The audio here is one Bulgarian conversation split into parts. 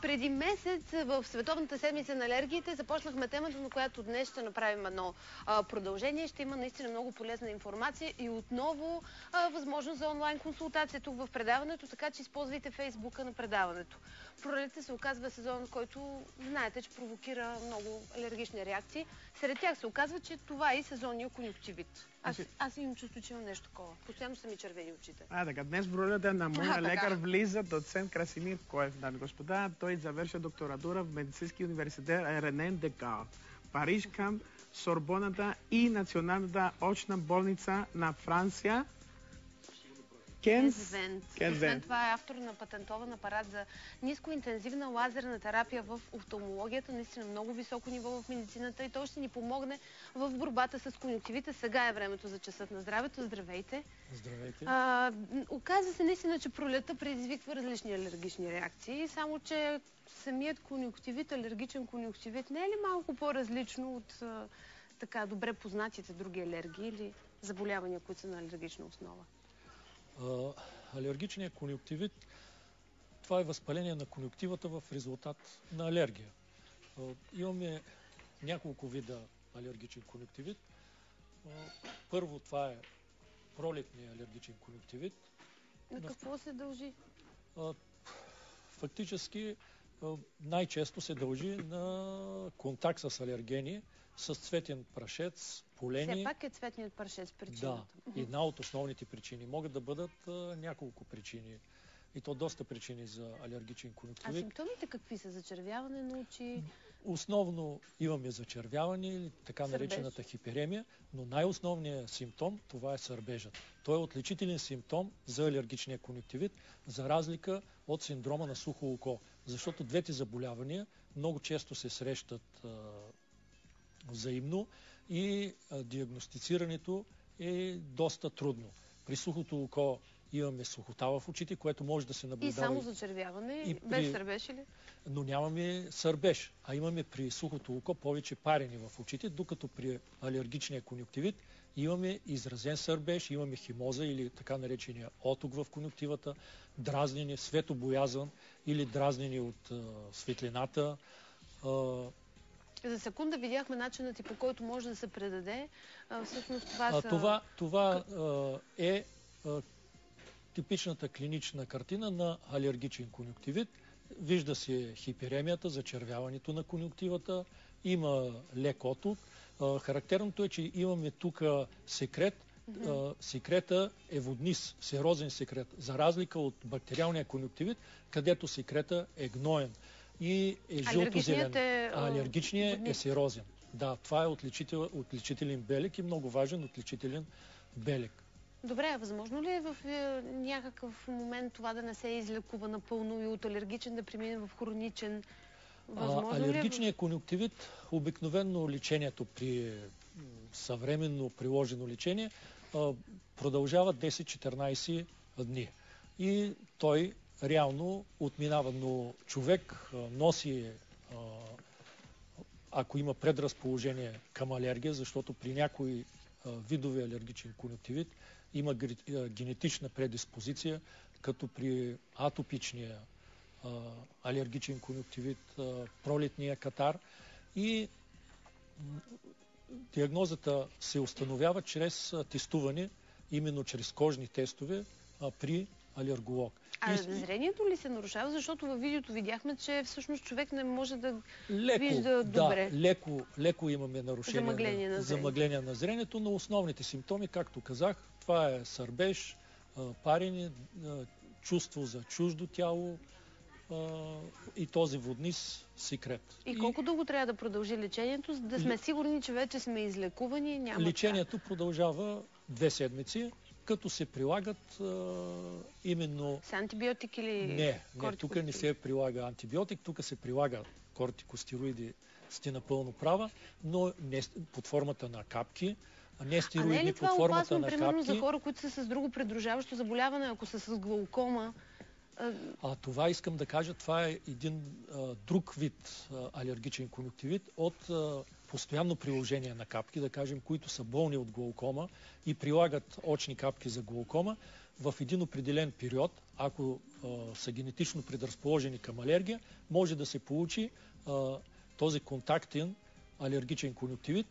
Преди месец в Световната седмица на алергиите започнахме темата, на която днес ще направим едно продължение. Ще има наистина много полезна информация и отново възможност за онлайн консултация тук в предаването, така че използвайте Фейсбука на предаването. Пролетта се оказва сезон, който знаете, че провокира много алергични реакции. Сред тях се оказва, че това е и сезонния конюнктивит. Аз имам чувство, че имам нещо такова. Постоянно са ми червени очите. Така, днес в ролята на моя лекар влиза доцент Красимир Коев, дами и господа. Той завърши докторатура в Медицински университет Ренен Декал, Париж към Сорбоната и Националната очна болница на Франция. Кензвент. Това е автор на патентован апарат за нискоинтензивна лазерна терапия в офталмологията. Наистина много високо ниво в медицината и той ще ни помогне в борбата с конюнктивита. Сега е времето за часът на здравето. Здравейте! Здравейте! Оказва се наистина, че пролетта предизвиква различни алергични реакции, само че самият конюнктивит, алергичен конюнктивит, не е ли малко по-различно от така добре познатите други алергии или заболявания, които са на алергична основа? Алергичният конюнктивит, това е възпаление на конюнктивата в резултат на алергия. Имаме няколко вида алергичен конюнктивит. Първо, това е пролетният алергичен конюнктивит. На какво се дължи? Фактически най-често се дължи на контакт с алергени, с цветен прашец, полени. Все пак е цветният прашец причината. Да, една от основните причини. Могат да бъдат няколко причини. И то доста причини за алергичен конюнктивит. А симптомите какви са? Зачервяване на очи? Основно имаме зачервяване или така наречената хиперемия, но най-основният симптом това е сърбежът. Той е отличителен симптом за алергичния конюнктивит, за разлика от синдрома на сухо око. Защото двете заболявания много често се срещат взаимно и диагностицирането е доста трудно. При сухото око имаме сухота в очите, което може да се наблюдава. И само зачервяване, без сърбеж или? Но нямаме сърбеж, а имаме при сухото око повече парени в очите, докато при алергичния конюнктивит имаме изразен сърбеж, имаме химоза или така наречения оток в конюнктивата, дразнене, светобоязън или дразнене от светлината. За секунда видяхме начинът и по който може да се предаде. Всъщност това е типичната клинична картина на алергичен конюнктивит. Вижда се хиперемията, зачервяването на конюнктивата, има лек оток. Характерното е, че имаме тук секрет. Секрета е воднис, серозен секрет, за разлика от бактериалния конюнктивит, където секрета е гноен и е жълто-зелен. Алергичният е серозен. Да, това е отличителен белег и много важен отличителен белег. Добре, а възможно ли е в някакъв момент това да не се излекува напълно и от алергичен да премине в хроничен? Алергичният конюнктивит, обикновено лечението при съвременно приложено лечение продължава 10-14 дни. И той реално отминава, но човек носи, ако има предразположение към алергия, защото при някои видове алергичен конюнктивит има генетична предиспозиция, като при атопичния алергичен конюнктивит, пролетния катар, и диагнозата се установява чрез тестуване, именно чрез кожни тестове при алерголог. Зрението ли се нарушава? Защото във видеото видяхме, че всъщност човек не може да вижда добре. Леко имаме нарушение, замъгление на зрението, но основните симптоми, както казах, това е сърбеж, парене, чувство за чуждо тяло и този воднис секрет. И колко дълго трябва да продължи лечението, за да сме сигурни, че вече сме излекувани? Лечението продължава 2 седмици, като се прилагат именно... С антибиотик или... Не, тук не се прилага антибиотик, тук се прилага кортикостероиди, сте напълно права, но не под формата на капки, не стероидни под формата на капки. Не е ли това опасно, примерно, за хора, които са с друго придружаващо заболяване, ако са с глаукома? Това искам да кажа, това е един друг вид алергичен конюнктивит от постоянно приложение на капки, да кажем, които са болни от глаукома и прилагат очни капки за глаукома. в един определен период, ако са генетично предразположени към алергия, може да се получи този контактен алергичен конюктивит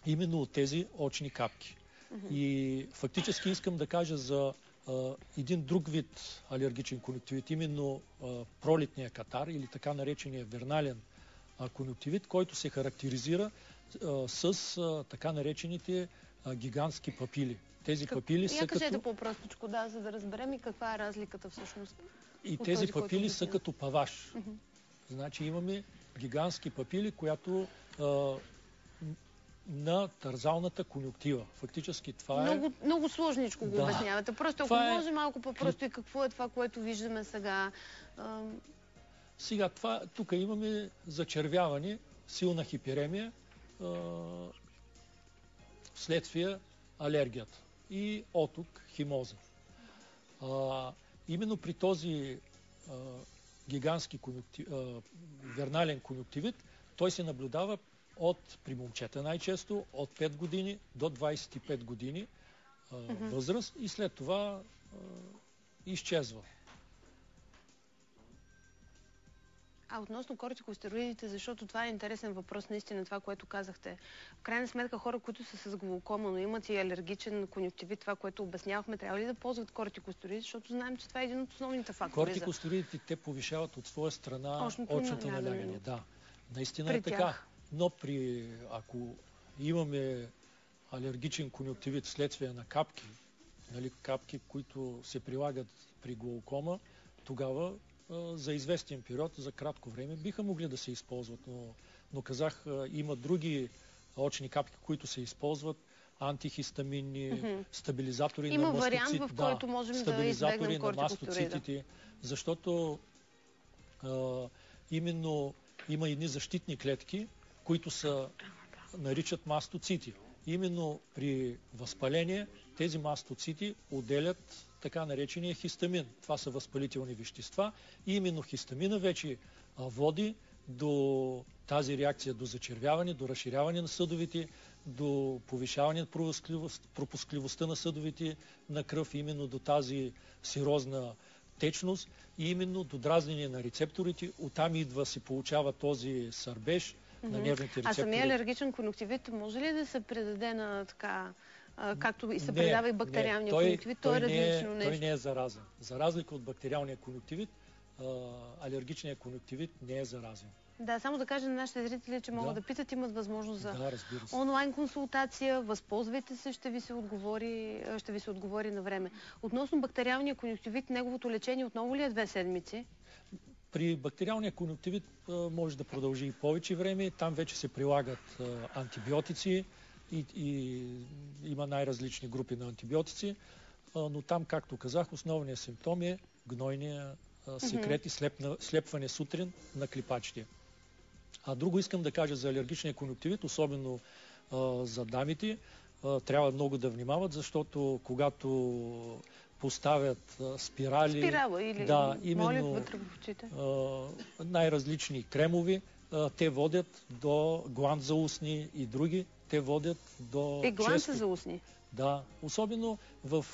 именно от тези очни капки. И фактически искам да кажа за един друг вид алергичен конюктивит, именно пролетния катар или така наречения вернален конюктивит, който се характеризира с така наречените гигантски папили. Тези папили са кажете като... по-простичко, да, за да разберем и каква е разликата всъщност. И тези папили са като паваш. Значи имаме гигантски папили, които на тързалната конюктива. Фактически това е... Много сложничко го обяснявате. Просто ако може малко по-просто и какво е това, което виждаме сега. Сега, тук имаме зачервяване, силна хиперемия, вследствие алергията и оток, химоза. Именно при този гигантски вернален конюктивит, той се наблюдава при момчета най-често от 5 години до 25 години възраст и след това изчезва. Относно кортикостероидите, защото това е интересен въпрос, наистина това, което казахте. В крайна сметка хора, които са с глаукома, но имат и алергичен конюктивит, това, което обяснявахме, трябва ли да ползват кортикостероиди, защото знаем, че това е един от основните фактори. Кортикостероидите те повишават от своя страна очното налягане. Да, наистина е така. Но ако имаме алергичен конюктивит вследствие на капки, капки, които се прилагат при глаукома, тогава за известен период, за кратко време, биха могли да се използват. Но казах, има други очни капки, които се използват, антихистаминни, стабилизатори на мастоцитите. Има вариант, в който можем да избегнем кортикостероида. Защото именно има едни защитни клетки, които наричат мастоцити. Именно при възпаление тези мастоцити отделят така наречения хистамин. Това са възпалителни вещества. И именно хистамина вече води до тази реакция, до зачервяване, до разширяване на съдовите, до повишаване на пропускливостта на съдовите на кръв, именно до тази сирозна течност и именно до дразнение на рецепторите. Оттам се получава този сърбеж на нервните рецептори. А самия алергичен конюктивит може ли да се предаде на така, както и се предава и бактериалния конюктивит? Той е различно нещо. Той не е заразен. За разлика от бактериалния конюктивит, алергичният конюктивит не е заразен. Да, само да кажа на нашите зрители, че могат да питат, имат възможност за онлайн консултация, възползвайте се, ще ви се отговори на време. Относно бактериалния конюктивит, неговото лечение отново ли е 2 седмици? При бактериалния конюктивит може да продължи и повече време. Там вече се прилагат антибиотици и има най-различни групи на антибиотици, но там, както казах, основният симптом е гнойния секрет и слепване сутрин на клипачите. А друго искам да кажа за алергичния конюктивит, особено за дамите, трябва много да внимават, защото когато поставят спирали, спирала или именно вътре в очите, най-различни кремови, те водят до гланд за устни и други, те водят до гланд за устни? Да, особено в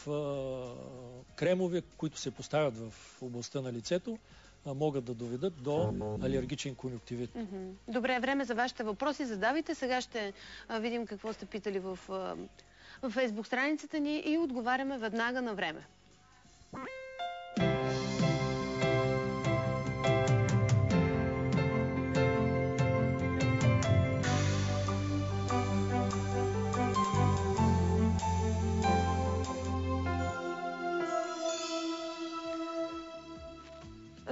кремови, които се поставят в областта на лицето, могат да доведат до алергичен конюктивит. Добре, време за вашите въпроси. Задавайте. Сега ще видим какво сте питали в Фейсбук страницата ни и отговаряме веднага на време.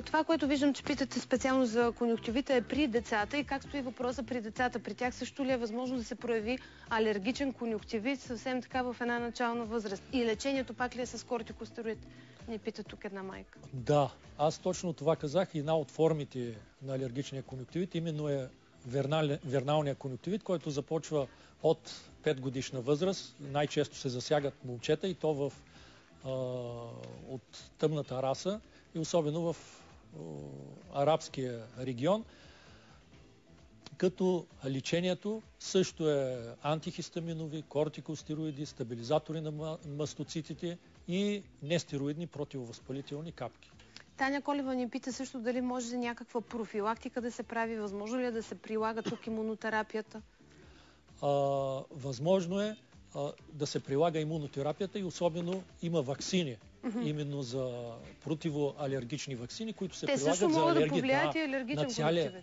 Това, което виждам, че питате специално за конюктивита е при децата и как стои въпроса при децата. При тях също ли е възможно да се прояви алергичен конюктивит съвсем така в една начална възраст? И лечението пак ли е с кортикостероид? Ни пита тук една майка. Да, аз точно това казах. Една от формите на алергичния конюктивит именно е верналния конюктивит, който започва от 5 годишна възраст. Най-често се засягат момчета и то от тъмната раса и особено в арабския регион, като лечението също е антихистаминови, кортикостероиди, стабилизатори на мастоцитите и нестероидни противовъзпалителни капки. Таня Колева ни пита също дали може някаква профилактика да се прави, възможно ли е да се прилага тук имунотерапията? Възможно е да се прилага имунотерапията и особено има ваксини, именно за противоалергични ваксини, които се прилагат за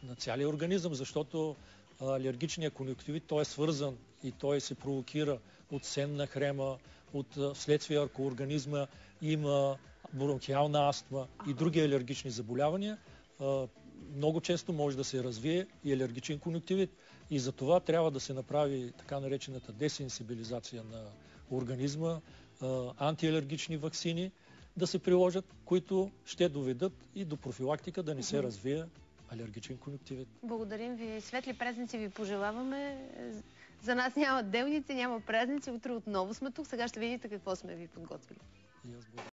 на целия организъм, защото алергичният конюнктивит, той е свързан и той се провокира от сенна хрема, от вследствие ако организма има бронхиална астма и други алергични заболявания, много често може да се развие и алергичен конюнктивит. И за това трябва да се направи така наречената десенсибилизация на организма, антиалергични ваксини да се приложат, които ще доведат и до профилактика да не се развие алергичен конюнктивит. Благодарим ви. Светли празници ви пожелаваме. За нас няма делници, няма празници. Утре отново сме тук. Сега ще видите какво сме ви подготвили.